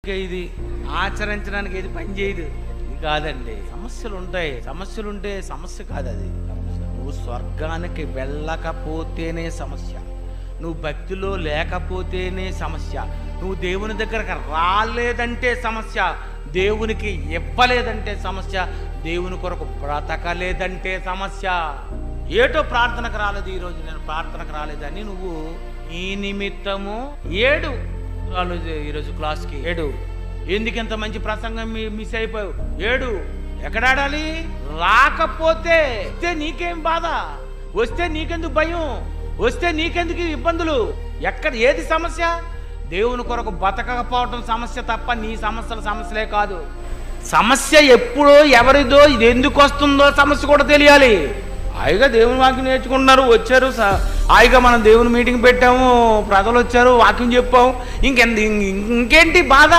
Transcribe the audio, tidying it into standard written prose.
ఇది ఆచరించడానికి ఏది పని చేయదు. ఇది కాదండి, సమస్యలు ఉంటాయి. సమస్యలు ఉంటే సమస్య కాదు అది. నువ్వు స్వర్గానికి వెళ్ళకపోతేనే సమస్య, నువ్వు భక్తిలో లేకపోతేనే సమస్య, నువ్వు దేవుని దగ్గరకు రాలేదంటే సమస్య, దేవునికి ఇవ్వలేదంటే సమస్య, దేవుని కొరకు బ్రతకలేదంటే సమస్య. ఏటో ప్రార్థనకు రాలేదు, ఈరోజు నేను ప్రార్థనకు రాలేదని నువ్వు ఈ నిమిత్తము ఏడు ఈరోజు క్లాస్కి ఏడు, ఎందుకు ఇంత మంచి ప్రసంగం మిస్ అయిపోయావు? ఏడు ఎక్కడాడాలి? రాకపోతే వస్తే నీకేం బాధ, వస్తే నీకెందుకు భయం, వస్తే నీకెందుకు ఇబ్బందులు? ఎక్కడ ఏది సమస్య? దేవుని కొరకు బతకకపోవటం సమస్య తప్ప నీ సమస్యలే కాదు. సమస్య ఎప్పుడో ఎవరిదో, ఇది ఎందుకు వస్తుందో సమస్య కూడా తెలియాలి. హాయిగా దేవుని వాక్యం నేర్చుకుంటున్నారు, వచ్చారు, హాయిగా మనం దేవుని మీటింగ్ పెట్టాము, ప్రజలు వచ్చారు, వాక్యం చెప్పాము, ఇంకేంటి బాధ?